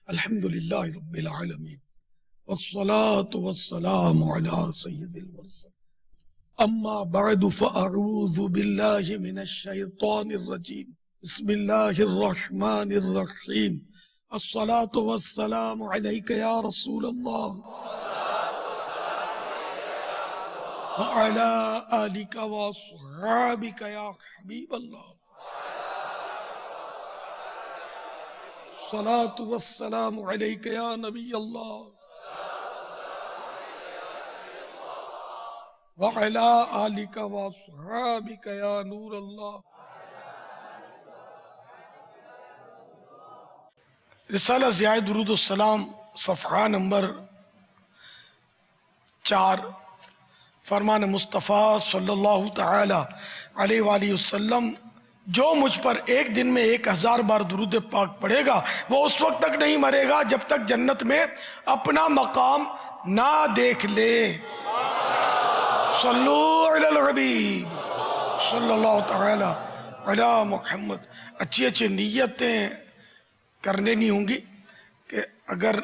الحمد للہ رب العالمین والصلاة والسلام علی سید المرسلین اما بعد فاعوذ باللہ من الشیطان الرجیم بسم اللہ الرحمن الرحیم الصلاة والسلام علیک یا رسول اللہ وعلی آلک واصحابک یا حبیب اللہ الصلاة والسلام علیک یا نبی اللہ وعلی آلک واصحابک یا نور اللہ۔ رسالہ ضیاء درود السلام صفحہ نمبر 4، فرمان مصطفیٰ صلی اللہ تعالی علیہ وآلہ وسلم، جو مجھ پر ایک دن میں 1000 بار درود پاک پڑھے گا وہ اس وقت تک نہیں مرے گا جب تک جنت میں اپنا مقام نہ دیکھ لے۔ صلو علی الحبیب صلی اللہ تعالی علی محمد۔ اچھی نیتیں کرنے نہیں ہوں گی کہ اگر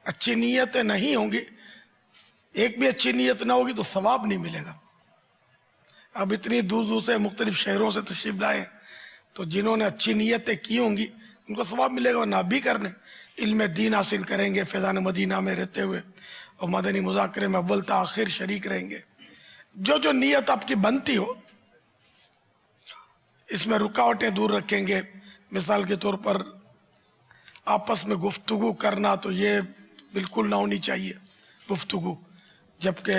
اچھی نیتیں نہیں ہوں گی، ایک بھی اچھی نیت نہ ہوگی تو ثواب نہیں ملے گا۔ اب اتنی دور دور سے مختلف شہروں سے تشریف لائے تو جنہوں نے اچھی نیتیں کی ہوں گی ان کو ثواب ملے گا، اور نہ بھی کرنے علم دین حاصل کریں گے فیضان مدینہ میں رہتے ہوئے، اور مدنی مذاکرے میں اول تا آخر شریک رہیں گے۔ جو نیت آپ کی بنتی ہو اس میں رکاوٹیں دور رکھیں گے۔ مثال کے طور پر آپس میں گفتگو کرنا تو یہ بالکل نہ ہونی چاہیے گفتگو، جبکہ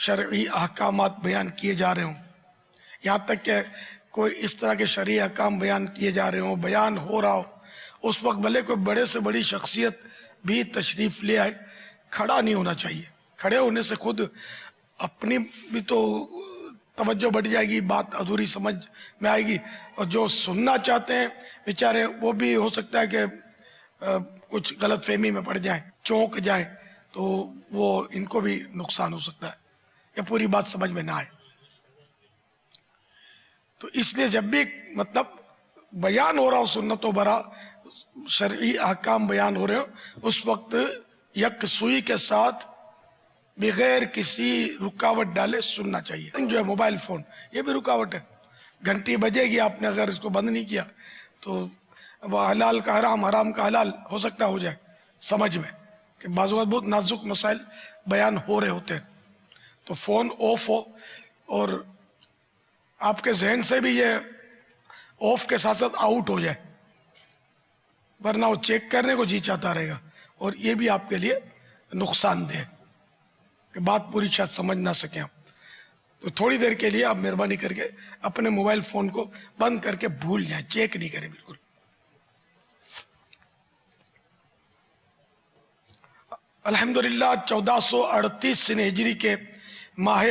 شرعی احکامات بیان کیے جا رہے ہوں، یہاں تک کہ کوئی اس طرح کے شرعی احکام بیان کیے جا رہے ہوں، بیان ہو رہا ہو، اس وقت بھلے کوئی بڑے سے بڑی شخصیت بھی تشریف لے آئے، کھڑا نہیں ہونا چاہیے۔ کھڑے ہونے سے خود اپنی بھی تو توجہ بڑھ جائے گی، بات ادھوری سمجھ میں آئے گی، اور جو سننا چاہتے ہیں بیچارے وہ بھی ہو سکتا ہے کہ کچھ غلط فہمی میں پڑ جائیں، چونک جائیں، تو وہ ان کو بھی نقصان ہو سکتا ہے یا پوری بات سمجھ میں نہ آئے۔ تو اس لیے جب بھی مطلب بیان ہو رہا ہو سنت و برا، شرعی احکام بیان ہو رہے ہو، اس وقت یک سوئی کے ساتھ بغیر کسی رکاوٹ ڈالے سننا چاہیے۔ جو ہے موبائل فون، یہ بھی رکاوٹ ہے۔ گھنٹی بجے گی، آپ نے اگر اس کو بند نہیں کیا تو وہ حلال کا حرام، حرام کا حلال ہو سکتا ہو جائے سمجھ میں، کہ بعض اوقات بہت نازک مسائل بیان ہو رہے ہوتے ہیں، تو فون آف ہو اور آپ کے ذہن سے بھی یہ آف کے ساتھ ساتھ آؤٹ ہو جائے، ورنہ وہ چیک کرنے کو جی چاہتا رہے گا، اور یہ بھی آپ کے لیے نقصان دہ کہ بات پوری شاید سمجھ نہ سکیں آپ۔ تو تھوڑی دیر کے لیے آپ مہربانی کر کے اپنے موبائل فون کو بند کر کے بھول جائیں، چیک نہیں کریں بالکل۔ الحمدللہ 1438 سن ہجری کے ماہ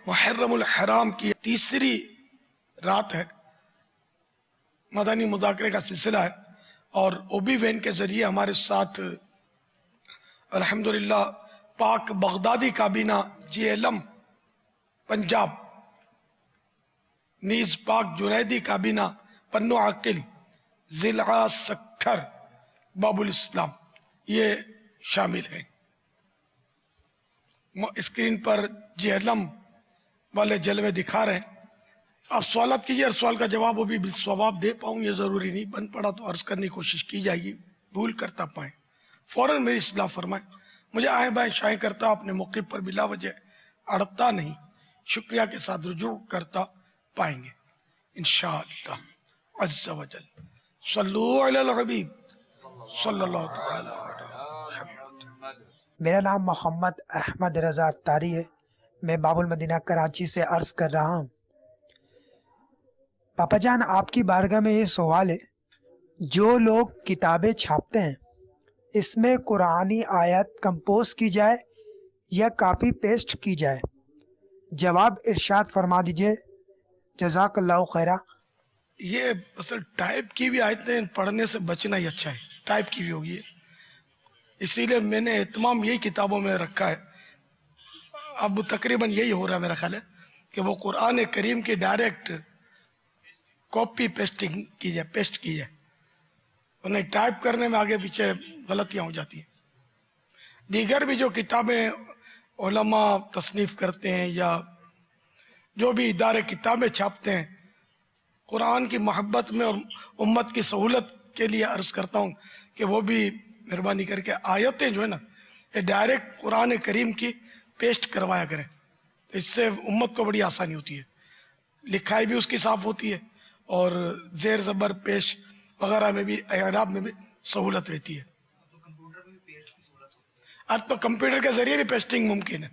محرم الحرام کی تیسری رات ہے، مدنی مذاکرے کا سلسلہ ہے، اور او بی وین کے ذریعے ہمارے ساتھ الحمدللہ پاک بغدادی کابینہ JLM پنجاب، نیز پاک جنیدی کابینہ پنو عاقل، ضلع سکھر، باب الاسلام، یہ شامل ہیں۔ اسکرین پر JLM والے جلوے دکھا رہے ہیں۔ آپ سوالات کیجئے، ہر سوال کا جواب وہ بھی بالصواب دے پاؤں یہ ضروری نہیں، بن پڑا تو عرض کرنے کی کوشش کی جائے گی، بھول کرتا پائیں فوراً میری اصلاح فرمائیں۔ مجھے آئیں بائیں شائیں کرتا اپنے موقف پر بلا وجہ اڑتا نہیں، شکریہ کے ساتھ رجوع کرتا پائیں گے انشاءاللہ عز و جل۔ صلو علی الحبیب صلی اللہ تعالی علیہ وسلم۔ میرا نام محمد احمد رضا اتاری ہے، میں باب المدینہ کراچی سے عرض کر رہا ہوں۔ پاپا جان، آپ کی بارگاہ میں یہ سوال ہے، جو لوگ کتابیں چھاپتے ہیں اس میں قرآنی آیت کمپوز کی جائے یا کاپی پیسٹ کی جائے؟ جواب ارشاد فرما دیجئے، جزاک اللہ خیرہ۔ یہ اصل ٹائپ کی بھی آیتیں پڑھنے سے بچنا ہی اچھا ہے، ٹائپ کی بھی ہوگی، اسی لیے میں نے اہتمام یہی کتابوں میں رکھا ہے۔ اب تقریباً یہی ہو رہا ہے میرا خیال ہے کہ وہ قرآن کریم کی ڈائریکٹ کاپی پیسٹنگ کی جائے، پیسٹ کی جائے، انہیں ٹائپ کرنے میں آگے پیچھے غلطیاں ہو جاتی ہیں. دیگر بھی جو کتابیں علماء تصنیف کرتے ہیں یا جو بھی ادارے کتابیں چھاپتے ہیں، قرآن کی محبت میں اور امت کی سہولت کے لیے عرض کرتا ہوں کہ وہ بھی مہربانی کر کے آیتیں جو ہے نا یہ ڈائریکٹ قرآن کریم کی پیسٹ کروایا کریں. اس سے امت کو بڑی آسانی ہوتی ہے، لکھائی بھی اس کی صاف ہوتی ہے اور زیر زبر پیش وغیرہ میں بھی اعراب میں بھی سہولت رہتی ہے. اب تو کمپیوٹر کے ذریعے بھی پیسٹنگ ممکن ہے.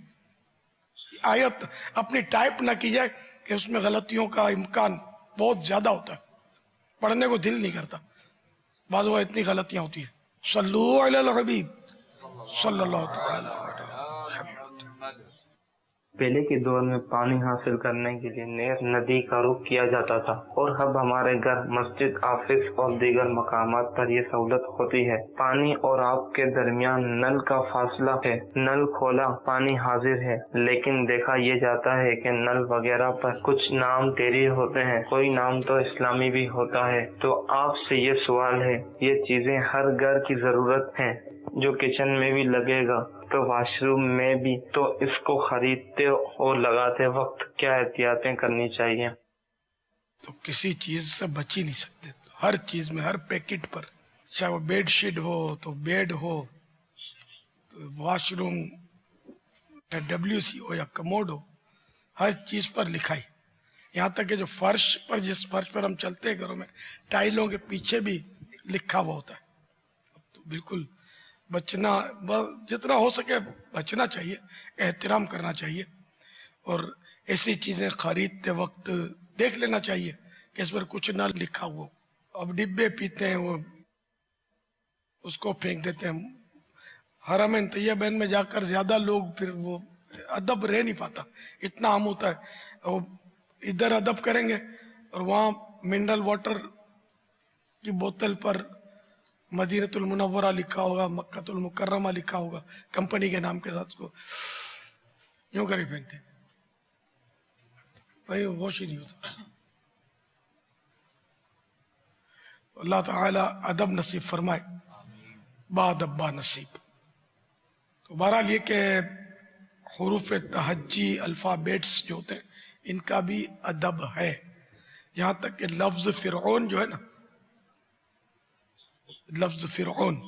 آیت اپنی ٹائپ نہ کی جائے کہ اس میں غلطیوں کا امکان بہت زیادہ ہوتا ہے، پڑھنے کو دل نہیں کرتا، بعض وہ اتنی غلطیاں ہوتی ہیں. صلو علی الحبیب صلی اللہ تعالی علیہ وسلم. پہلے کے دور میں پانی حاصل کرنے کے لیے نہر ندی کا رخ کیا جاتا تھا، اور اب ہمارے گھر، مسجد، آفس اور دیگر مقامات پر یہ سہولت ہوتی ہے. پانی اور آپ کے درمیان نل کا فاصلہ ہے، نل کھولا پانی حاضر ہے. لیکن دیکھا یہ جاتا ہے کہ نل وغیرہ پر کچھ نام تحریر ہوتے ہیں، کوئی نام تو اسلامی بھی ہوتا ہے. تو آپ سے یہ سوال ہے، یہ چیزیں ہر گھر کی ضرورت ہیں جو کچن میں بھی لگے گا تو واش روم میں بھی، تو اس کو خریدتے اور لگاتے وقت کیا احتیاطیں کرنی چاہیے؟ تو کسی چیز سے بچ ہی نہیں سکتے. ہر چیز میں، ہر پیکٹ پر، چاہے وہ بیڈ شیٹ ہو تو بیڈ ہو، تو واش روم یا WC ہو یا کموڈ ہو، ہر چیز پر لکھائی. یہاں تک کہ جو فرش پر، جس فرش پر ہم چلتے ہیں گھروں میں، ٹائلوں کے پیچھے بھی لکھا ہوا ہوتا ہے. تو بالکل بچنا، جتنا ہو سکے بچنا چاہیے، احترام کرنا چاہیے، اور ایسی چیزیں خریدتے وقت دیکھ لینا چاہیے کہ اس پر کچھ نہ لکھا ہوا. اب ڈبے پیتے ہیں وہ اس کو پھینک دیتے ہیں. حرمین طیبین میں جا کر زیادہ لوگ پھر وہ ادب رہ نہیں پاتا، اتنا عام ہوتا ہے. وہ ادھر ادب کریں گے اور وہاں منرل واٹر کی بوتل پر مدینۃ المنورہ لکھا ہوگا، مکۃ المکرمہ لکھا ہوگا کمپنی کے نام کے ساتھ، اس کو یوں کر کے پھینکتے ہیں. بھائی ہوش ہی نہیں ہوتا. اللہ تعالی ادب نصیب فرمائے، با ادب با نصیب. تو بہرحال یہ کہ حروف تہجی الفابیٹس جو ہوتے ہیں ان کا بھی ادب ہے. یہاں تک کہ لفظ فرعون جو ہے نا، لفظ فرعون،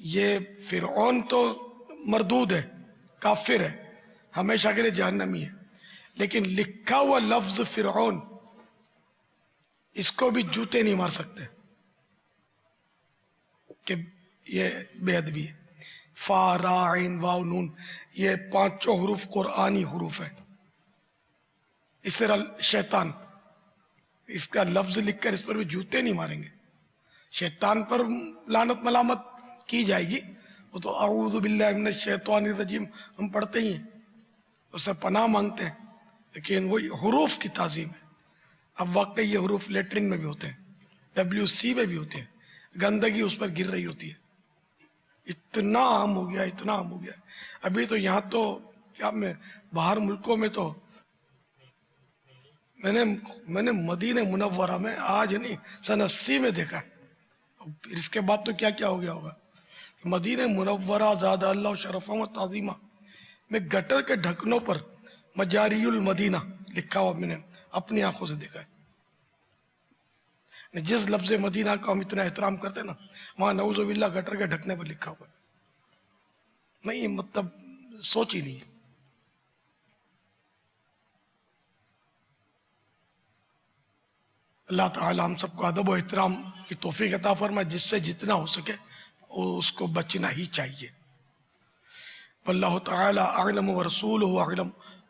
یہ فرعون تو مردود ہے، کافر ہے، ہمیشہ کے لیے جہنمی ہے. لیکن لکھا ہوا لفظ فرعون، اس کو بھی جوتے نہیں مار سکتے کہ یہ بے ادبی ہے. فا را عین واو نون، یہ 5 حروف قرآنی حروف ہیں. اس طرح شیطان، اس کا لفظ لکھ کر اس پر بھی جوتے نہیں ماریں گے. شیطان پر لعنت ملامت کی جائے گی، وہ تو اعوذ باللہ من الشیطان الرجیم ہم پڑھتے ہی ہیں، اس سے پناہ مانگتے ہیں. لیکن وہ حروف کی تعظیم ہے. اب واقعی یہ حروف لیٹرنگ میں بھی ہوتے ہیں، WC میں بھی ہوتے ہیں، گندگی اس پر گر رہی ہوتی ہے. اتنا عام ہو گیا، اتنا عام ہو گیا. ابھی تو یہاں تو کیا، میں باہر ملکوں میں تو میں نے مدینہ منورہ میں آج نہیں سن 80 میں دیکھا ہے. پھر اس کے بعد تو کیا کیا ہو گیا ہوگا. مدینہ منورہ زادہ اللہ شرفا و تعظیمہ میں گٹر کے ڈھکنوں پر مجاری المدینہ لکھا ہوا میں نے اپنی آنکھوں سے دیکھا ہے. جس لفظ مدینہ کا ہم اتنا احترام کرتے ہیں نا، وہاں نعوذ باللہ گٹر کے ڈھکنے پر لکھا ہوا ہے. نہیں مطلب سوچ ہی نہیں. اللہ تعالی ہم سب کو ادب و احترام کی توفیق عطا فرمائے، جس سے جتنا ہو سکے اس کو بچنا ہی چاہیے. واللہ تعالی اعلم ورسولہ اعلم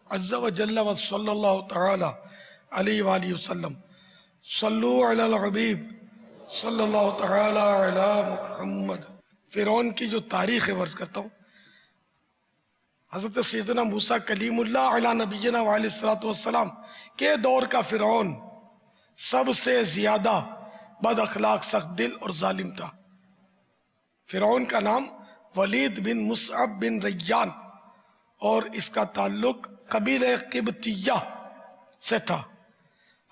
عز وجل وصلی اللہ تعالی علیہ وآلہ وسلم. صلو علی الحبیب صلی اللہ تعالی علی محمد. فرعون کی جو تاریخ عرض کرتا ہوں، حضرت سیدنا موسیٰ کلیم اللہ علی نبینا وعلیہ الصلوۃ والسلام کے دور کا فرعون سب سے زیادہ بد اخلاق، سخت دل اور ظالم تھا. فرعون کا نام ولید بن مصعب بن ریان اور اس کا تعلق قبیلہ قبطیہ سے تھا.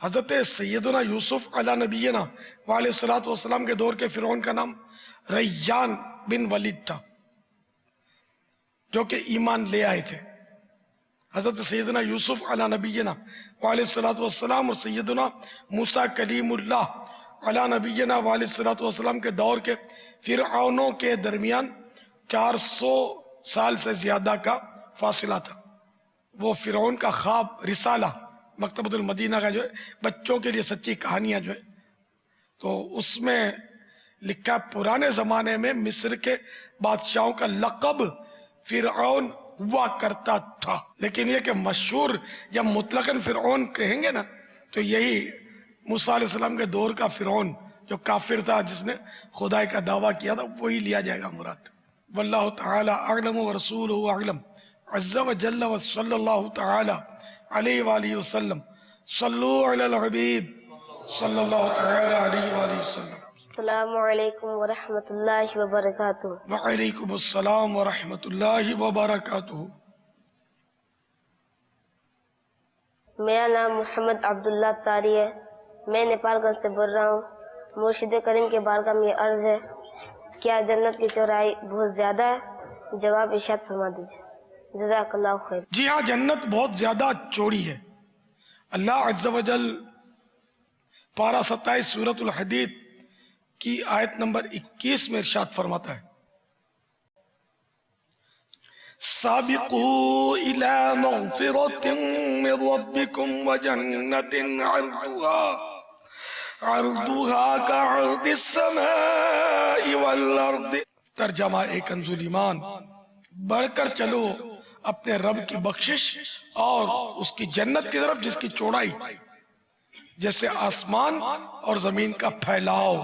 حضرت سیدنا یوسف علی نبینا وعلیہ الصلوۃ والسلام کے دور کے فرعون کا نام ریان بن ولید تھا، جو کہ ایمان لے آئے تھے۔ حضرت سیدنا یوسف علی نبینا وعلیہ الصلوۃ والسلام اور سیدنا موسیٰ کلیم اللہ علی نبینا وعلیہ الصلوۃ والسلام کے دور کے فرعونوں کے درمیان 400 سال سے زیادہ کا فاصلہ تھا۔ وہ فرعون کا خواب رسالہ مکتبۃ المدینہ کا جو ہے بچوں کے لیے سچی کہانیاں جو ہے، تو اس میں لکھا پرانے زمانے میں مصر کے بادشاہوں کا لقب فرعون ہوا کرتا تھا، لیکن یہ کہ مشہور جب مطلقاً فرعون کہیں گے نا تو یہی موسیٰ علیہ السلام کے دور کا فرعون جو کافر تھا، جس نے خدائی کا دعویٰ کیا تھا، وہی لیا جائے گا مراد۔ واللہ تعالی اعلم ورسولہ اعلم عز وجل وصلی اللہ تعالی علیہ وآلہ وسلم۔ صلو علی الحبیب صلی اللہ تعالی علیہ وآلہ وسلم۔ السلام علیکم ورحمۃ اللہ وبرکاتہ۔ وعلیکم السلام ورحمۃ اللہ وبرکاتہ۔ میرا نام محمد عبداللہ طاری ہے، میں نیپال گنج سے بول رہا ہوں۔ مرشد کریم کے بارگاہ میں یہ عرض ہے، کیا جنت کی چورائی بہت زیادہ ہے؟ جواب ارشاد فرما دیجیے، جزاک اللہ خیر۔ جی ہاں، جنت بہت زیادہ چوڑی ہے۔ اللہ عز و جل پارہ 27 سورۃ الحدید کی آیت نمبر 21 میں ارشاد فرماتا ہے، سابقوا الى مغفرۃ من ربکم وجنۃ عرضها كعرض السماء والارض۔ ترجمہ ایک کنز ایمان، بڑھ کر چلو اپنے رب کی بخشش اور اس کی جنت کی طرف جس کی چوڑائی جیسے آسمان اور زمین کا پھیلاؤ۔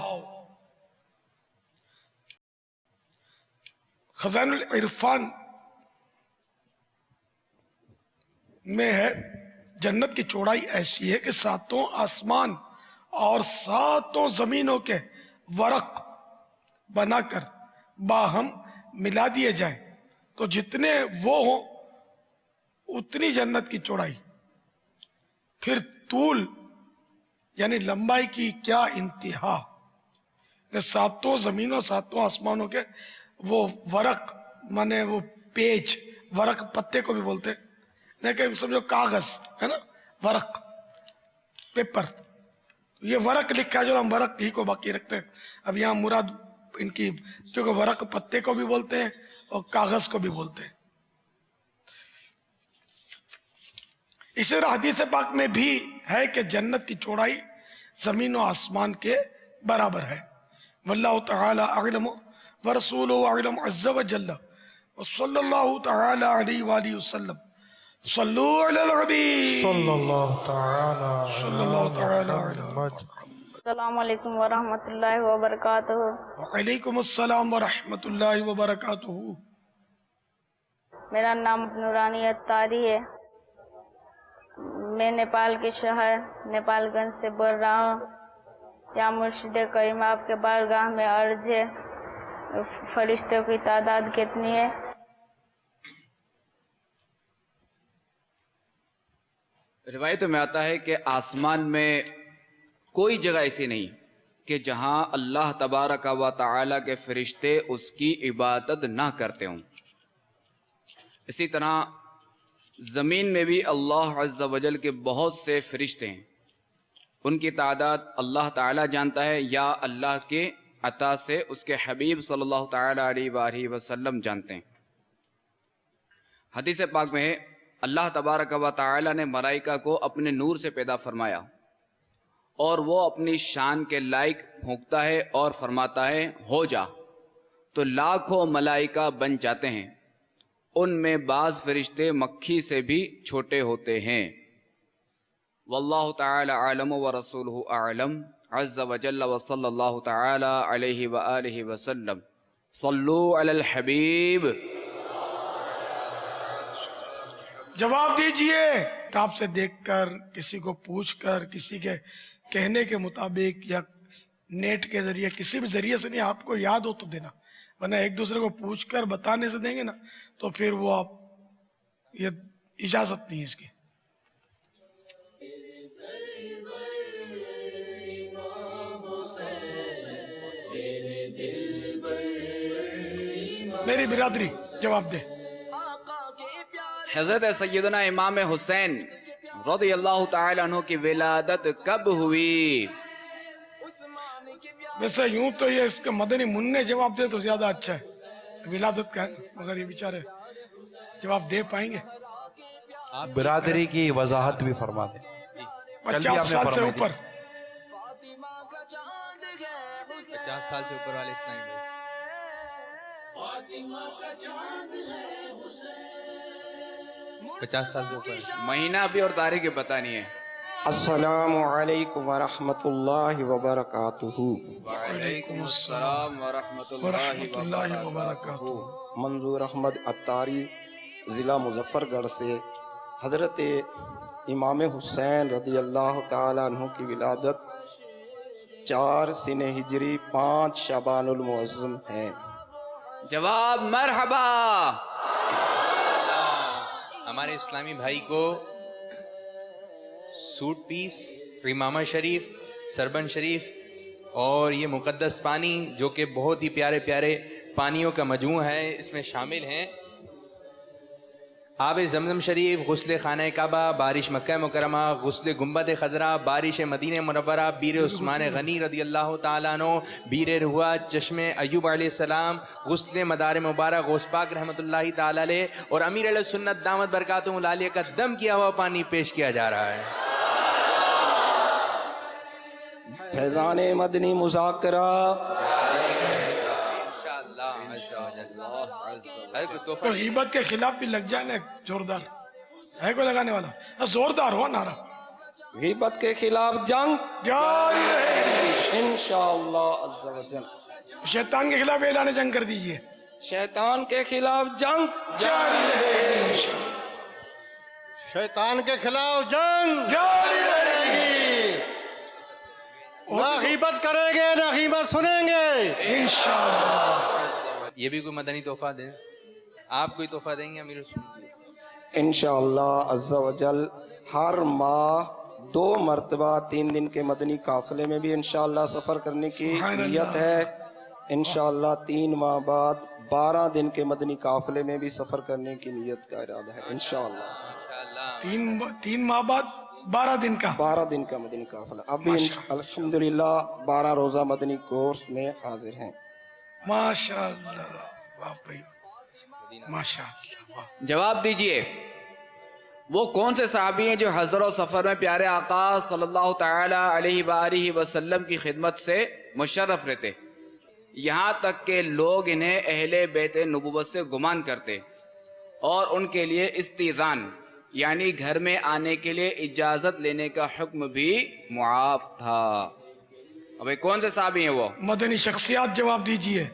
خزائن العرفان میں ہے، جنت کی چوڑائی ایسی ہے کہ 7 آسمان اور 7 زمینوں کے ورق بنا کر باہم ملا دیے جائیں تو جتنے وہ ہوں اتنی جنت کی چوڑائی۔ پھر طول یعنی لمبائی کی کیا انتہا، 7 زمینوں 7 آسمانوں کے وہ ورق مانے وہ پیج، ورق پتے کو بھی بولتے ہیں، لیکن سمجھو کاغذ ہے نا، ورق پیپر، یہ ورق لکھا ہے جو ہم ورق ہی کو باقی رکھتے ہیں۔ اب یہاں مراد ان کی کیونکہ ورق پتے کو بھی بولتے ہیں اور کاغذ کو بھی بولتے ہیں۔ اسی طرح حدیث پاک میں بھی ہے کہ جنت کی چوڑائی زمین و آسمان کے برابر ہے۔ واللہ تعالی اعلم ورسولہ اعلم عز وجل وصلی اللہ تعالی علیہ وآلہ وسلم۔ صلو علی الحبیب صلی اللہ تعالی علی محمد۔ السلام علیکم ورحمۃ اللہ وبرکاتہ۔ وعلیکم السلام ورحمۃ اللہ وبرکاتہ۔ میرا نام نورانی طاری ہے، میں نیپال کے شہر نیپال گنج سے بول رہا ہوں۔ یا مرشد کریم آپ کے بارگاہ میں عرض ہے، فرشتوں کی تعداد کتنی ہے؟ روایتوں میں آتا ہے کہ آسمان میں کوئی جگہ ایسی نہیں کہ جہاں اللہ تبارک و تعالی کے فرشتے اس کی عبادت نہ کرتے ہوں۔ اسی طرح زمین میں بھی اللہ عز و جل کے بہت سے فرشتے ہیں، ان کی تعداد اللہ تعالی جانتا ہے یا اللہ کے عطا سے اس کے حبیب صلی اللہ تعالی علیہ وآلہ وسلم جانتے ہیں۔ حدیث پاک میں ہے، اللہ تبارک و تعالی نے ملائکہ کو اپنے نور سے پیدا فرمایا اور وہ اپنی شان کے لائق پھونکتا ہے اور فرماتا ہے ہو جا، تو لاکھوں ملائکہ بن جاتے ہیں۔ ان میں بعض فرشتے مکھی سے بھی چھوٹے ہوتے ہیں۔ واللہ تعالی عالم ورسولہ اعلم عز وجل وصلی اللہ تعالی علیہ وآلہ وسلم۔ صلو علی الحبیب۔ جواب دیجئے، کتاب سے دیکھ کر، کسی کو پوچھ کر، کسی کے کہنے کے مطابق یا نیٹ کے ذریعے، کسی بھی ذریعے سے نہیں، آپ کو یاد ہو تو دینا، ورنہ ایک دوسرے کو پوچھ کر بتانے سے دیں گے نا تو پھر وہ آپ یہ اجازت نہیں ہے اس کی۔ میری برادری جواب دے. حضرت سیدنا امام حسین رضی اللہ تعالی عنہ کی ولادت کب ہوئی؟ ویسے یوں تو یہ اس کے مدنی منع جواب دے تو زیادہ اچھا ہے ولادت کا، مگر یہ بیچارے جواب دے پائیں گے؟ آپ برادری کی وضاحت بھی فرما دیں. 50 سال سے اوپر. 50 سال سے اوپر والے اسلامی بھائی. پچاس سال سے اوپر. مہینہ بھی اور تاریخ بھی پتہ نہیں ہے. السلام علیکم ورحمۃ اللہ وبرکاتہ. وعلیکم السلام ورحمۃ اللہ وبرکاتہ. منظور احمد عطاری، ضلع مظفر گڑھ سے. حضرت امام حسین رضی اللہ تعالیٰ عنہ کی ولادت 4 سن ہجری 5 شعبان المعظم ہے. جواب مرحبا. ہمارے اسلامی بھائی کو سوٹ پیس، امامہ شریف، سربن شریف اور یہ مقدس پانی جو کہ بہت ہی پیارے پیارے پانیوں کا مجموعہ ہے، اس میں شامل ہیں آب زمزم شریف، غسل خانہ کعبہ، بارش مکہ مکرمہ، غسل گنبد خضرا، بارش مدینہ منورہ، بیر عثمان غنی رضی اللہ تعالیٰ عنہ، بیر رہوا، چشم ایوب علیہ السلام، غسل مدار مبارک غوث پاک رحمۃ اللہ تعالیٰ علیہ اور امیر علیہ سنت دامت برکاتہم العالیہ کا دم کیا ہوا پانی پیش کیا جا رہا ہے. فیضان مدنی مذاکرہ. تو غیبت کے خلاف بھی لگ جائے نا زوردار ہے کوئی لگانے والا؟ زوردار ہو نعرہ. غیبت کے خلاف جنگ جاری رہے. انشاءاللہ عز و جل. شیطان کے خلاف اعلان جنگ کر دیجئے. شیطان کے خلاف جنگ جاری رہے. شیطان کے خلاف جنگ جاری رہے. نہ غیبت کریں گے نہ غیبت سنیں گے انشاءاللہ. یہ بھی کوئی مدنی تحفہ دیں. آپ کوئی تحفہ دیں گے امیر سنت؟ انشاءاللہ عز و جل. ہر ماہ 2 مرتبہ 3 دن کے مدنی قافلے میں بھی انشاءاللہ سفر کرنے کی سبحان اللہ. نیت ہے. انشاءاللہ 3 ماہ بعد 12 دن کے مدنی قافلے میں بھی سفر کرنے کی نیت کا ارادہ ہے انشاءاللہ. 3 ماہ بعد 12 دن کا 12 دن کا مدنی قافلہ. ابھی الحمدللہ 12 روزہ مدنی کورس میں حاضر ہیں. ماشاءاللہ. واہ بھائی ماشاءاللہ. واہ. جواب دیجئے وہ کون سے صحابی ہیں جو حضر و سفر میں پیارے آقا صلی اللہ تعالی علیہ وآلہ وسلم کی خدمت سے مشرف رہتے، یہاں تک کہ لوگ انہیں اہل بیت نبوت سے گمان کرتے اور ان کے لیے استئذان یعنی گھر میں آنے کے لیے اجازت لینے کا حکم بھی معاف تھا؟ اب کون سے صحابی ہیں وہ؟ مدنی شخصیات جواب دیجئے.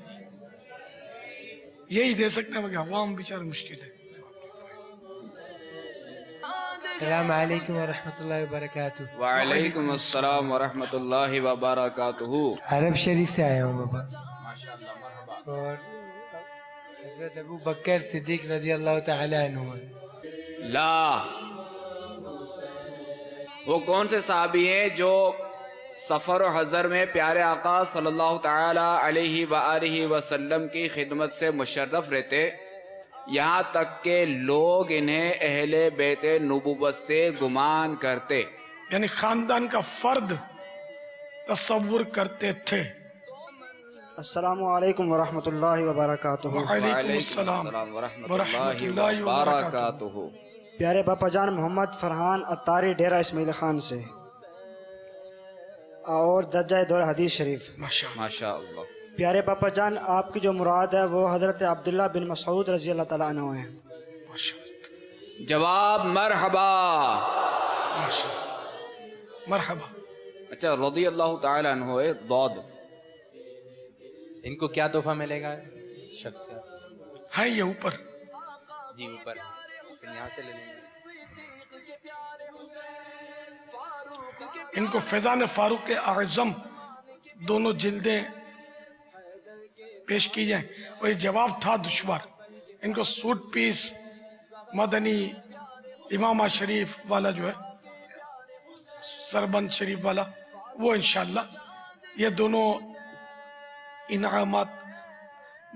یہی دے سکتے ہیں، عوام بیچارے مشکل ہے. السلام علیکم ورحمۃ اللہ وبرکاتہ. وعلیکم السلام ورحمۃ اللہ وبرکاتہ. عرب شریف سے آیا ہوں بابا. اور حضرت ابو بکر صدیق رضی اللہ تعالی عنہ. لا، وہ کون سے صحابی ہیں جو سفر و حضر میں پیارے آقا صلی اللہ تعالی علیہ وآلہ وسلم کی خدمت سے مشرف رہتے، یہاں تک کہ لوگ انہیں اہل بیت نبوت سے گمان کرتے؟ یعنی خاندان کا فرد تصور کرتے تھے. السلام علیکم ورحمۃ اللہ وبرکاتہ. وعلیکم السلام ورحمۃ ورحمۃ اللہ اللہ وبرکاتہ. وبرکاتہ. پیارے باپا جان محمد فرحان عطاری ڈیرہ اسماعیل خان سے اور درجہ دور حدیث شریف. ماشاءاللہ. ماشاء اللہ. پیارے باپا جان آپ کی جو مراد ہے وہ حضرت عبداللہ بن مسعود رضی اللہ تعالیٰ عنہ ہیں. ماشاءاللہ. جواب مرحبا. ماشاءاللہ. مرحبا. اچھا، رضی اللہ تعالی عنہ ہے ضاد. ان کو کیا تحفہ ملے گا شخصیات؟ ہے یہ اوپر جی اوپر پھر یہاں سے لے لیں گے. ان کو فیضان فاروق اعظم دونوں جلدیں پیش کی جائیں. اور یہ جواب تھا دشوار. ان کو سوٹ پیس مدنی امامہ شریف والا جو ہے سربند شریف والا وہ انشاءاللہ یہ دونوں انعامات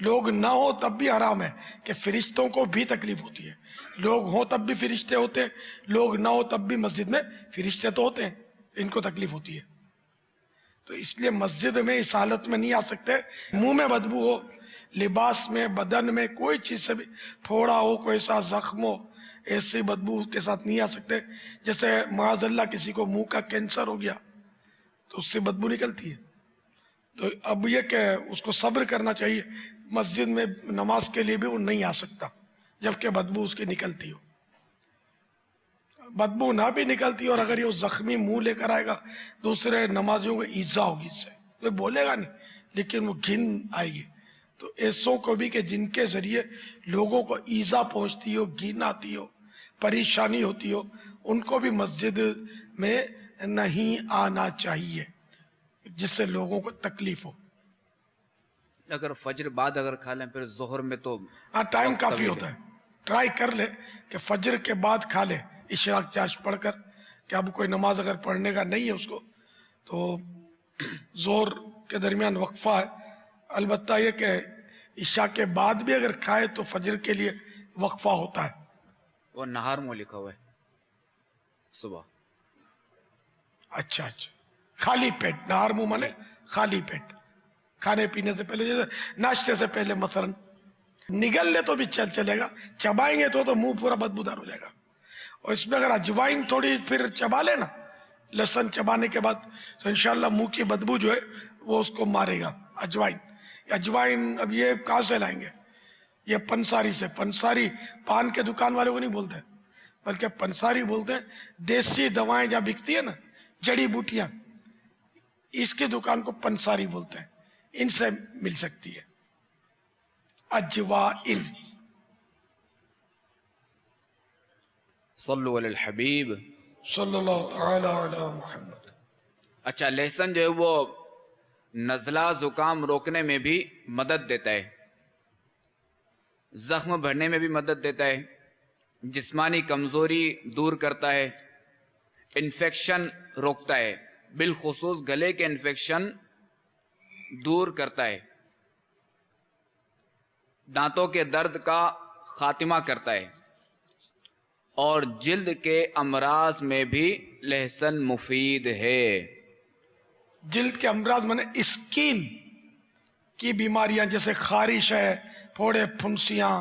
لوگ نہ ہو تب بھی حرام ہے کہ فرشتوں کو بھی تکلیف ہوتی ہے. لوگ ہوں تب بھی فرشتے ہوتے ہیں, لوگ نہ ہو تب بھی مسجد میں فرشتے تو ہوتے ہیں, ان کو تکلیف ہوتی ہے. تو اس لیے مسجد میں اس حالت میں نہیں آ سکتے. منہ میں بدبو ہو, لباس میں, بدن میں, کوئی چیز سے بھی پھوڑا ہو, کوئی سا زخم ہو, ایسی بدبو کے ساتھ نہیں آ سکتے. جیسے معاذ اللہ کسی کو منہ کا کینسر ہو گیا تو اس سے بدبو نکلتی ہے. تو اب یہ کہ اس کو صبر کرنا چاہیے. مسجد میں نماز کے لیے بھی وہ نہیں آ سکتا جبکہ بدبو اس کی نکلتی ہو. بدبو نہ بھی نکلتی اور اگر یہ زخمی منہ لے کر آئے گا دوسرے نمازیوں کو ایذا ہوگی اس سے. وہ بولے گا نہیں لیکن وہ گھن آئے گی. تو ایسوں کو بھی کہ جن کے ذریعے لوگوں کو ایذا پہنچتی ہو, گھن آتی ہو, پریشانی ہوتی ہو, ان کو بھی مسجد میں نہیں آنا چاہیے جس سے لوگوں کو تکلیف ہو. اگر فجر بعد اگر کھا لیں پھر ظہر میں تو ہاں ٹائم کافی ہوتا ہے. ٹرائی کر لے کہ فجر کے بعد کھا لے اشراق چاش پڑھ کر, کہ اب کوئی نماز اگر پڑھنے کا نہیں ہے اس کو تو ظہر کے درمیان وقفہ ہے. البتہ یہ کہ عشاء کے بعد بھی اگر کھائے تو فجر کے لیے وقفہ ہوتا ہے. وہ نہار منہ لکھا ہوا ہے صبح. اچھا اچھا, خالی پیٹ. نہار منہ مانے خالی پیٹ, کھانے پینے سے پہلے, جیسے ناشتے سے پہلے مثلا نگل لے تو بھی چلے گا, چبائیں گے تو منہ پورا بدبودار ہو جائے گا. اور اس میں اگر اجوائن تھوڑی پھر چبا لے نا, لہسن چبانے کے بعد, تو انشاءاللہ منہ کی بدبو جو ہے وہ اس کو مارے گا. اجوائن اب یہ کہاں سے لائیں گے؟ یہ پنساری سے. پنساری پان کے دکان والے کو نہیں بولتے بلکہ پنساری بولتے ہیں. دیسی دوائیں جہاں بکتی ہے نا, جڑی بوٹیاں, اس کی دکان کو پنساری بولتے ہیں. ان سے مل سکتی ہے اجوائن. صلو علی الحبیب صلی اللہ تعالی علی محمد. اچھا, لہسن جو ہے وہ نزلہ زکام روکنے میں بھی مدد دیتا ہے, زخم بھرنے میں بھی مدد دیتا ہے, جسمانی کمزوری دور کرتا ہے, انفیکشن روکتا ہے, بالخصوص گلے کے انفیکشن دور کرتا ہے, دانتوں کے درد کا خاتمہ کرتا ہے, اور جلد کے امراض میں بھی لہسن مفید ہے. جلد کے امراض میں نے اسکین کی بیماریاں جیسے خارش ہے, پھوڑے پھنسیاں,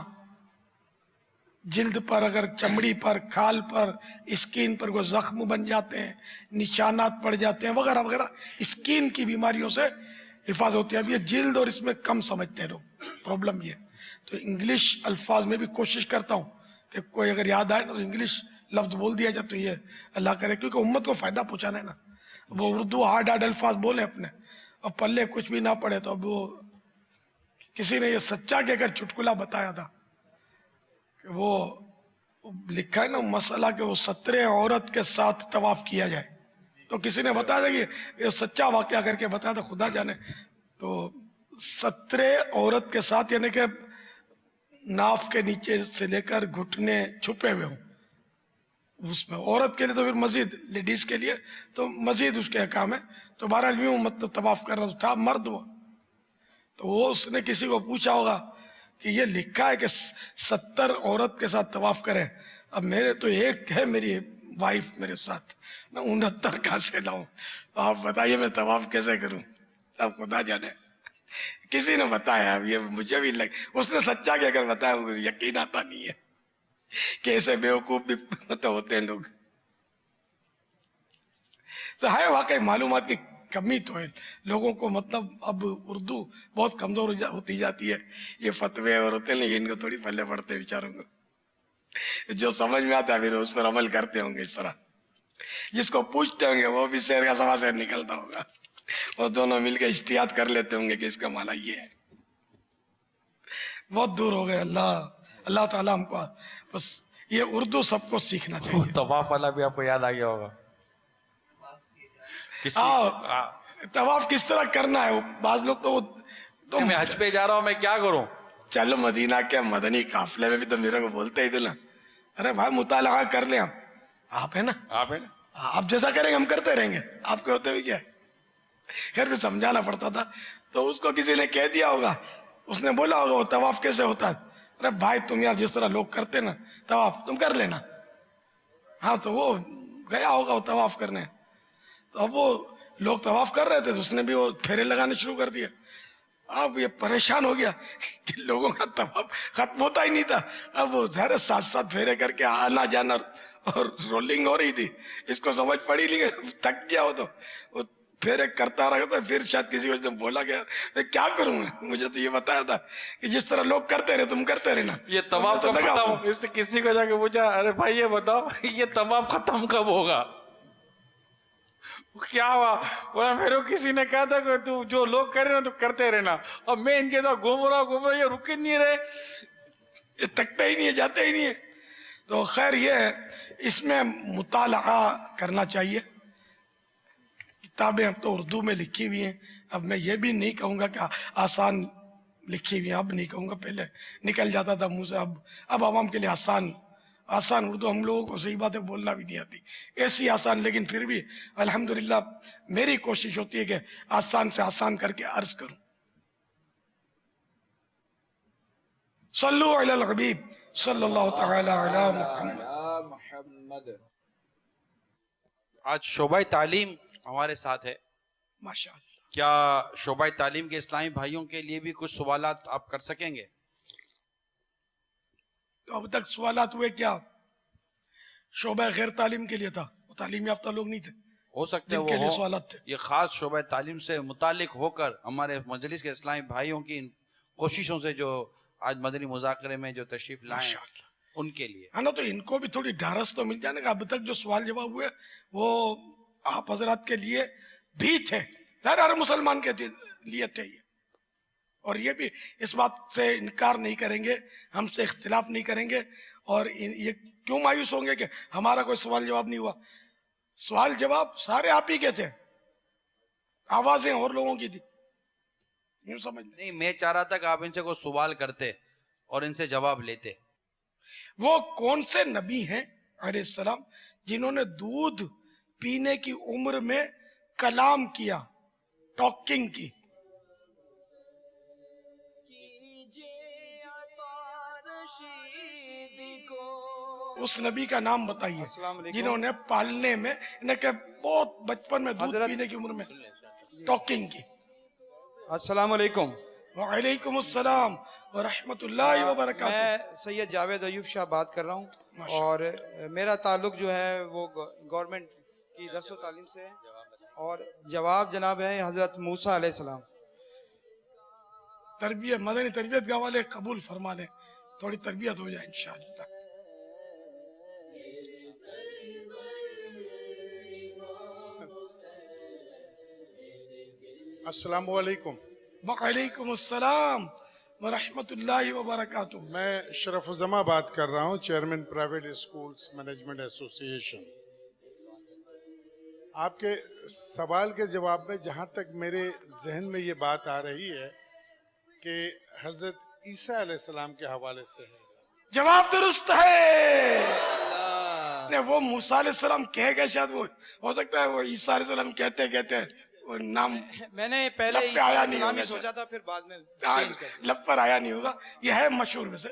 جلد پر اگر چمڑی پر, کھال پر, اسکین پر کوئی زخم بن جاتے ہیں, نشانات پڑ جاتے ہیں وغیرہ وغیرہ, اسکین کی بیماریوں سے حفاظت ہوتی ہے. اب یہ جلد اور اس میں کم سمجھتے ہیں لوگ, پرابلم یہ. تو انگلش الفاظ میں بھی کوشش کرتا ہوں کہ کوئی اگر یاد آئے نا تو انگلش لفظ بول دیا جائے تو یہ اللہ کرے, کیونکہ امت کو فائدہ پہنچانا ہے نا. وہ اردو ہارڈ الفاظ بولیں اپنے اور پلے کچھ بھی نہ پڑے. تو اب وہ کسی نے یہ سچا کہہ کر چٹکلا بتایا تھا کہ وہ لکھا ہے نا مسئلہ کہ وہ 17 عورت کے ساتھ طواف کیا جائے. تو کسی نے بتایا تھا کہ یہ سچا واقعہ کر کے بتایا تھا, خدا جانے. تو 17 عورت کے ساتھ یعنی کہ ناف کے نیچے سے لے کر گھٹنے چھپے ہوئے ہوں اس میں. عورت کے لیے تو پھر مزید, لیڈیز کے لیے تو مزید اس کے احکام ہے. تو بہرحال یوں مطلب طواف کر رہا تھا مرد وہ. تو وہ اس نے کسی کو پوچھا ہوگا کہ یہ لکھا ہے کہ 70 عورت کے ساتھ طواف کریں, اب میرے تو ایک ہے میری وائف میرے ساتھ, میں 69 کہاں سے لاؤں؟ تو آپ بتائیے میں طواف کیسے کروں؟ اب خدا جانے. کسی نے بتایا, اب یہ مجھے بھی اس نے سچا کہہ کر بتایا, مجھے یقین آتا نہیں ہے کہ ایسے بیوقوف بھی تو ہوتے ہیں لوگ. تو ہے واقعی معلومات کی کمی تو ہے لوگوں کو, مطلب اب اردو بہت کمزور ہوتی جاتی ہے. یہ فتوے اور ہوتے ہیں لیکن ان کو تھوڑی پلے پڑتے بیچاروں کو, جو سمجھ میں آتا ہے پھر اس پر عمل کرتے ہوں گے اس طرح. جس کو پوچھتے ہوں گے وہ بھی شیر کا سوا شیر نکلتا ہوگا, وہ دونوں مل کے اجتہاد کر لیتے ہوں گے کہ اس کا معنی یہ ہے. بہت دور ہو گئے. اللہ تعالیٰ ہم کو بس یہ اردو سب کو سیکھنا چاہیے. طواف والا بھی آپ کو یاد آ گیا ہوگا. طواف کس طرح کرنا ہے؟ بعض لوگ تو میں حج پہ جا رہا ہوں, میں کیا کروں؟ چلو مدینہ کے مدنی قافلے میں بھی تو میرے کو بولتے ہی تھے نا, ارے بھائی مطالعہ کر لیں. آپ ہے نا, آپ جیسا کریں گے ہم کرتے رہیں گے, آپ کے ہوتے ہوئے کیا ہے. خیر پھر سمجھانا پڑتا تھا. تو اس کو کسی نے کہہ دیا ہوگا اس نے بولا ہوگا وہ طواف کیسے ہوتا ہے. ارے بھائی تم یار جس طرح لوگ کرتے نا طواف تم کر لینا. ہاں تو وہ گیا ہوگا وہ طواف کرنے. تو اب وہ لوگ طواف کر رہے تھے تو اس نے بھی وہ پھیرے لگانے شروع کر دیا. اب یہ پریشان ہو گیا کہ لوگوں کا طواف ختم ہوتا ہی نہیں تھا. اب وہ ظاہر 7 پھیرے کر کے آنا جانا اور رولنگ ہو رہی تھی. اس کو سمجھ پڑی نہیں, تھک گیا. وہ تو وہ پھیرے کرتا رہا تھا. پھر شاید کسی کو بولا گیا میں کیا کروں, مجھے تو یہ بتایا تھا کہ جس طرح لوگ کرتے رہے تم کرتے رہنا. یہ طواف تو ختم, اس نے کسی کو جا کے پوچھا ارے بھائی یہ بتاؤ یہ طواف ختم کب ہوگا, کیا ہوا؟ بولا میرے کسی نے کہا تھا کہ تو جو لوگ کر رہے نا تو کرتے رہنا. اب میں ان کے ساتھ گھوم رہا یہ رک ہی نہیں رہے, یہ تھکتے ہی نہیں ہے, جاتے ہی نہیں ہے. تو خیر یہ ہے اس میں مطالعہ کرنا چاہیے. کتابیں اب تو اردو میں لکھی ہوئی ہیں. اب میں یہ بھی نہیں کہوں گا کہ آسان لکھی ہوئی ہیں, اب نہیں کہوں گا. پہلے نکل جاتا تھا منہ سے, اب عوام کے لیے آسان اردو. ہم لوگوں کو صحیح باتیں بولنا بھی نہیں آتی ایسی آسان, لیکن پھر بھی الحمدللہ میری کوشش ہوتی ہے کہ آسان سے آسان کر کے عرض کروں. صلو علی الحبیب صلی اللہ تعالی علی محمد. آج شعبہ تعلیم ہمارے ساتھ ہے. ماشاءاللہ. کیا شعبہ تعلیم کے اسلامی بھائیوں کے لیے بھی کچھ سوالات آپ کر سکیں گے؟ تو اب تک سوالات ہوئے کیا شعبہ غیر تعلیم کے لیے تھا, وہ تعلیم یافتہ لوگ نہیں تھے, ہو سکتے جن کے لیے وہ سوالات تھے. یہ خاص شعبہ تعلیم سے متعلق ہو کر ہمارے مجلس کے اسلامی بھائیوں کی کوششوں سے جو آج مدنی مذاکرے میں جو تشریف لائیں ان کے لیے. ہاں نا, تو ان کو بھی تھوڑی ڈھارس تو مل جانے گا. اب تک جو سوال جواب ہوئے وہ آپ حضرات کے لیے بھی تھے, ہر مسلمان کے لیے تھے یہ. اور یہ بھی اس بات سے انکار نہیں کریں گے, ہم سے اختلاف نہیں کریں گے. اور یہ کیوں مایوس ہوں گے کہ ہمارا کوئی سوال جواب نہیں ہوا؟ سوال جواب سارے آپ ہی کے تھے, آوازیں اور لوگوں کی تھی. یوں سمجھ نہیں, میں چاہ رہا تھا کہ آپ ان سے کوئی سوال کرتے اور ان سے جواب لیتے. وہ کون سے نبی ہیں علیہ السلام جنہوں نے دودھ پینے کی عمر میں کلام کیا, ٹاکنگ کی؟ اس نبی کا نام بتائیے جنہوں نے پالنے میں بہت بچپن میں دودھ پینے کی عمر میں ٹاکنگ کی. السلام علیکم. وعلیکم السلام ورحمۃ اللہ وبرکاتہ. میں سید جاوید ایوب شاہ بات کر رہا ہوں, اور میرا تعلق جو ہے وہ گورنمنٹ کی درس و تعلیم سے ہے, اور جواب جناب ہے حضرت موسیٰ علیہ السلام. تربیت, مدنی تربیت گاہ والے قبول فرما لیں, تھوڑی تربیت ہو جائے انشاءاللہ. السلام علیکم. وعلیکم السلام ورحمۃ اللہ وبرکاتہ. میں شرف الزماں بات کر رہا ہوں, چیئرمین پرائیویٹ اسکولز مینجمنٹ ایسوسی ایشن. آپ کے سوال کے جواب میں جہاں تک میرے ذہن میں یہ بات آ رہی ہے کہ حضرت عیسیٰ علیہ السلام کے حوالے سے ہے. جواب درست ہے. وہ موسیٰ علیہ السلام کہے گا, شاید وہ ہو سکتا ہے وہ عیسیٰ علیہ السلام کہتے وہ نام میں نے پہلے عیسیٰ علیہ السلام ہی سوچا تھا, پھر بعد میں لب پر آیا نہیں ہوگا. یہ ہے مشہور میں سے,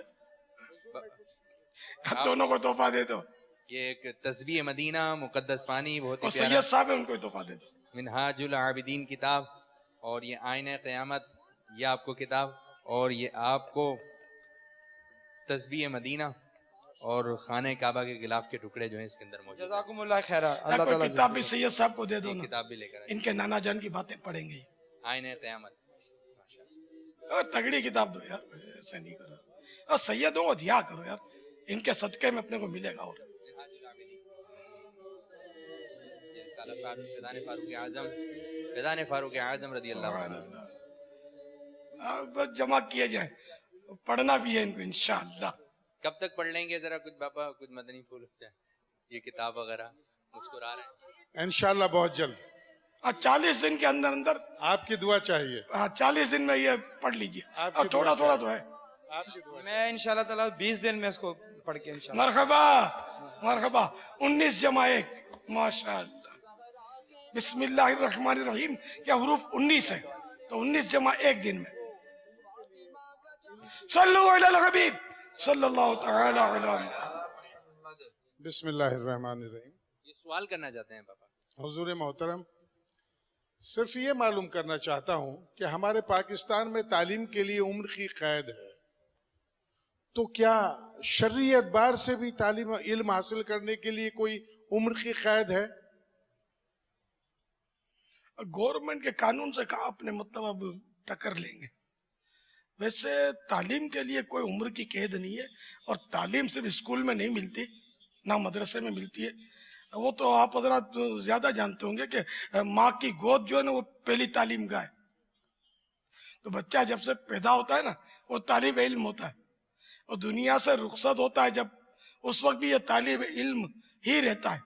دونوں کو تحفہ دے دو. یہ ایک تسبیح مدینہ مقدس پانی بہت ہی پیارا, سید صاحب ہیں ان کو تحفہ دے دو. منہاج العابدین کتاب, اور یہ آئینہ قیامت یہ آپ کو کتاب, اور یہ آپ کو تسبیح مدینہ اور خانہ کعبہ کے غلاف کے ٹکڑے جو ہیں اس کے اندر موجود. جزاکم اللہ خیرہ. اللہ تعالیٰ کتاب بھی سید صاحب کو دے دو نا, کتاب بھی لے کر ان کے نانا جان کی باتیں پڑھیں گے. آئینہ قیامت تگڑی کتاب دو یار, ایسے نہیں کرو. اور سیدوں کو دیا کرو یار, ان کے صدقے میں اپنے کو ملے گا. اور فیضان فاروق اعظم رضی اللہ عنہ جمع کیے جائیں, پڑھنا بھی ہے ان کو انشاءاللہ. کب تک پڑھ لیں گے ذرا کچھ بابا, کچھ مدنی پھول ہوتے ہیں یہ کتاب وغیرہ, مسکرا رہے ہیں؟ انشاءاللہ بہت جلد. 40 دن کے اندر اندر آپ کی دعا چاہیے. 40 دن میں یہ پڑھ لیجئے, تھوڑا تھوڑا تو ہے. میں انشاءاللہ تعالیٰ 20 دن میں اس کو پڑھ کے انشاءاللہ. مرحبا مرحبا. 19 جمع 1, ماشاءاللہ. بسم اللہ الرحمن الرحیم, کیا حروف 19 ہے, تو 19 جمع 1 دن میں صلو علی الحبیب صلی اللہ تعالی علی محمد. بسم اللہ الرحمن الرحیم. یہ سوال کرنا چاہتے ہیں پاپا. حضور محترم، صرف یہ معلوم کرنا چاہتا ہوں کہ ہمارے پاکستان میں تعلیم کے لیے عمر کی قید ہے، تو کیا شرعی اعتبار سے بھی تعلیم علم حاصل کرنے کے لیے کوئی عمر کی قید ہے؟ گورنمنٹ کے قانون سے کہا اپنے مطلب اب ٹکر لیں گے. ویسے تعلیم کے لیے کوئی عمر کی قید نہیں ہے، اور تعلیم صرف اسکول میں نہیں ملتی، نہ مدرسے میں ملتی ہے. وہ تو آپ حضرات زیادہ جانتے ہوں گے کہ ماں کی گود جو ہے نا وہ پہلی تعلیم کا ہے. تو بچہ جب سے پیدا ہوتا ہے نا وہ طالب علم ہوتا ہے، اور دنیا سے رخصت ہوتا ہے جب، اس وقت بھی یہ طالب علم ہی رہتا ہے.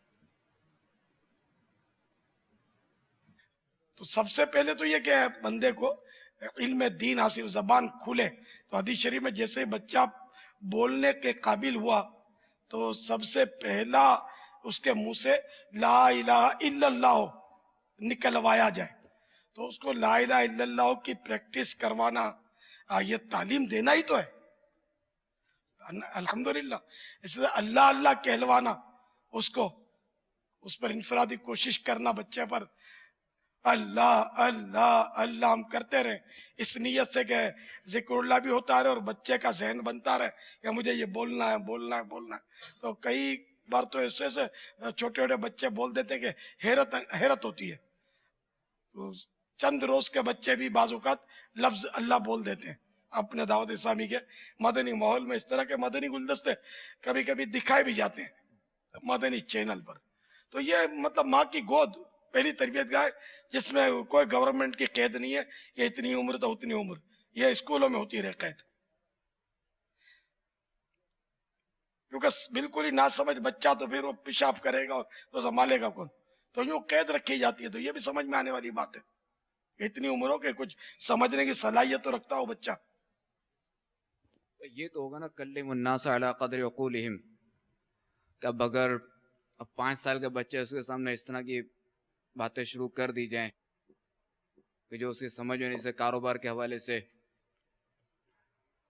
تو سب سے پہلے تو یہ کہ بندے کو علم دین حاصل، زبان کھلے. تو حدیث شریف میں جیسے بچہ بولنے کے قابل ہوا تو سب سے پہلا اس کے منہ سے لا الہ الا اللہ نکلوایا جائے. تو اس کو لا الہ الا اللہ کی پریکٹس کروانا یہ تعلیم دینا ہی تو ہے. الحمدللہ اس لیے اللہ اللہ کہلوانا، اس کو اس پر انفرادی کوشش کرنا بچے پر. اللہ اللہ اللہ ہم کرتے رہے اس نیت سے کہ ذکر اللہ بھی ہوتا رہے اور بچے کا ذہن بنتا رہے کہ مجھے یہ بولنا ہے بولنا ہے بولنا ہے. تو کئی بار تو ایسے چھوٹے چھوٹے بچے بول دیتے کہ حیرت ہوتی ہے. چند روز کے بچے بھی بعض اوقات لفظ اللہ بول دیتے ہیں. اپنے دعوت اسلامی کے مدنی ماحول میں اس طرح کے مدنی گلدستے کبھی کبھی دکھائے بھی جاتے ہیں مدنی چینل پر. تو یہ مطلب ماں کی گود پہلی تربیت گاہ ہے، جس میں کوئی گورنمنٹ کی قید نہیں ہے کہ اتنی عمر تو اتنی عمر. یہ اسکولوں میں ہوتی رہے قید، کیونکہ بالکل ہی نہ سمجھ بچہ تو پھر وہ پیشاب کرے گا تو سنبھالے گا کون. تو یوں قید رکھی جاتی ہے. تو یہ بھی سمجھ میں آنے والی بات ہے کہ اتنی عمر ہو کہ کچھ سمجھنے کی صلاحیت تو رکھتا ہو بچہ. یہ تو ہوگا نا کلم الناس علی قدر عقولہم، کہ اب اگر 5 سال کے بچے اس کے سامنے اس طرح کی باتیں شروع کر دی جائیں کہ جو اس کی سمجھ میں نہیں، سے کاروبار کے حوالے سے،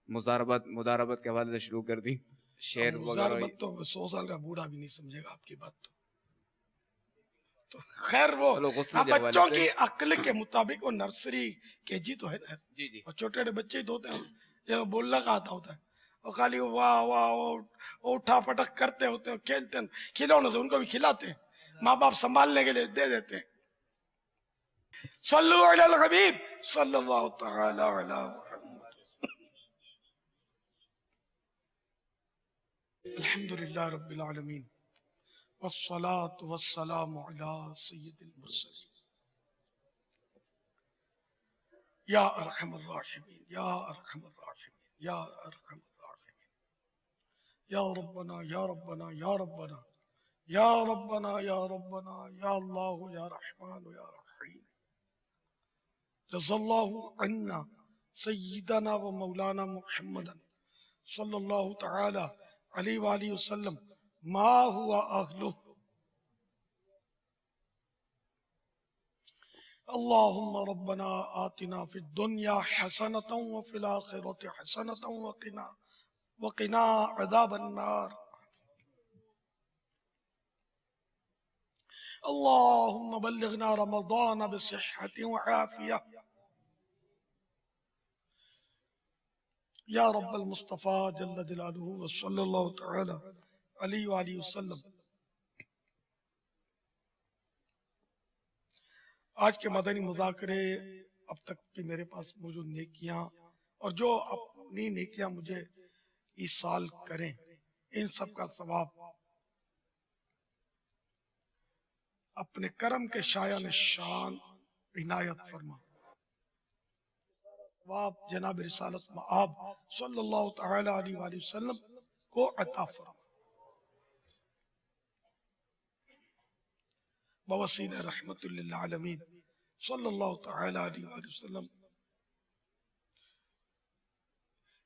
مداربت کے حوالے سے شروع کر دی، شعر وغیرہ. تو 100 سال کا بوڑھا بھی نہیں سمجھے گا آپ کی بات. تو خیر وہ بچوں کی عقل کے مطابق وہ نرسری کے جی تو ہے نا، جی اور چھوٹے چھوٹے بچے ہی تو ہوتے ہیں جب بولنا کا آتا ہوتا ہے، اور خالی واہ واہ اٹھا پٹک کرتے ہوتے ہیں، کھیلتے ہیں. کھلونے سے ان کو بھی کھلاتے ہیں، ماں باپ سنبھالنے کے لیے دے دیتے ہیں. صلو علی الحبیب صلی اللہ تعالی علی محمد. الحمدللہ رب العالمین والصلاة والسلام علی سید المرسلین. یا ارحم الراحمین یا ارحم الراحمین یا ارحم الراحمین. یا ربنا یا ربنا یا ربنا یا ربنا یا ربنا یا اللہ یا رحمان یا رحیم. جزا اللہ عنا سیدنا و مولانا محمد صلی اللہ تعالی علیہ وآلہ وسلم ما ہوا اہلہ. اللہم ربنا آتنا فی الدنیا حسنة وفی الآخرة حسنة وقنا عذاب النار. اللهم بلغنا رمضان بصحة وعافية يا رب المصطفى جل جلاله وصلى الله تعالى عليه وآله وسلم. آج کے مدنی مذاکرے اب تک کی میرے پاس موجود نیکیاں اور جو اپنی نیکیاں مجھے ایصال کریں، ان سب کا ثواب اپنے کرم کے شایان شان عنایت فرما. ثواب جناب رسالت مآب صلی اللہ تعالی علیہ وآلہ وسلم کو عطا فرما. بوسیل رحمت للعالمین صلی اللہ تعالی علیہ وآلہ وسلم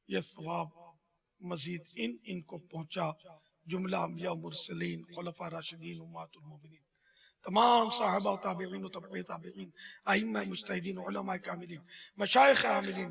یہ ثواب مزید ان کو پہنچا. جملہ انبیاء مرسلین، خلفاء راشدین، امہات المومنین، تمام صحابہ و تابعین و تبع تابعین، ائمہ مجتہدین، علماء کاملین، مشائخ عاملین،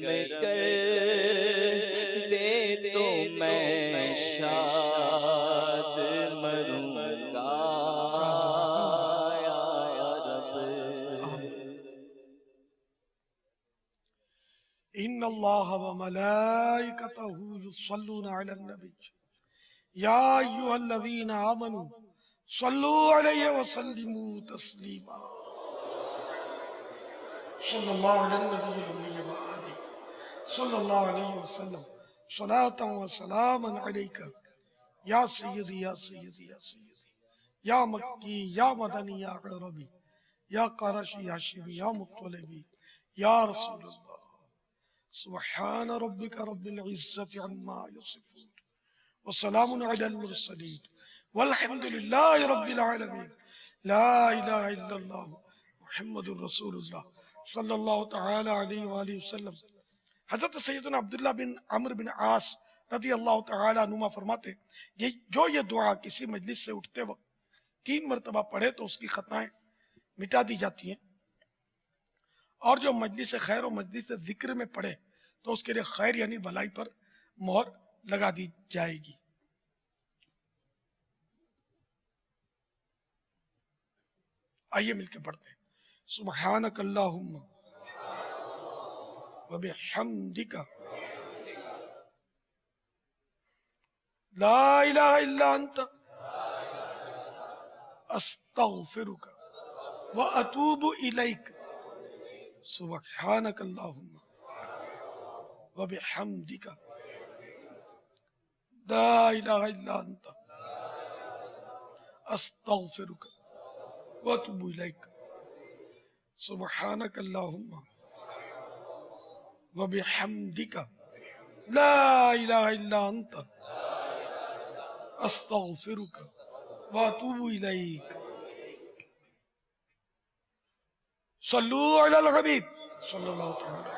کر دے تو میں شاد مروں گا یا رب. ان اللہ وملائکتہ یصلون علی النبی یا ایھا الذین آمنوا صلوا علیہ وسلموا تسلیما. صلی اللہ علی النبی الأمی وآلہ صلی اللہ علیہ وسلم صلاۃ و سلاما علیک یا سیدی یا سیدی یا سیدی یا مکی یا مدنی یا عربی یا قرشی یا ہاشمی یا مطلبی یا رسول اللہ. سبحان ربک رب العزت عما یصفون وسلام علی المرسلین والحمد للہ رب العالمین. لا الہ الا اللہ محمد الرسول اللہ صلی اللہ تعالی علیہ وآلہ وسلم. حضرت سیدنا عبداللہ بن عمرو بن عاص رضی اللہ تعالی عنہما فرماتے جو یہ دعا کسی مجلس سے اٹھتے وقت 3 مرتبہ پڑھے تو اس کی خطائیں مٹا دی جاتی ہیں، اور جو مجلس خیر و مجلس ذکر میں پڑھے تو اس کے لیے خیر یعنی بھلائی پر مہر لگا دی جائے گی. آئیے مل کے پڑھتے ہیں. سبحانک اللہم وبحمدک لا الہ الا انت استغفرک واتوب الیک. سبحانک اللہم وبحمدک لا الہ الا انت استغفرک واتوب الیک. سبحانک اللہم وبحمدک لا الہ الا انت استغفرک واتوب الیک. صلو علی الحبیب صلی اللہ تعالی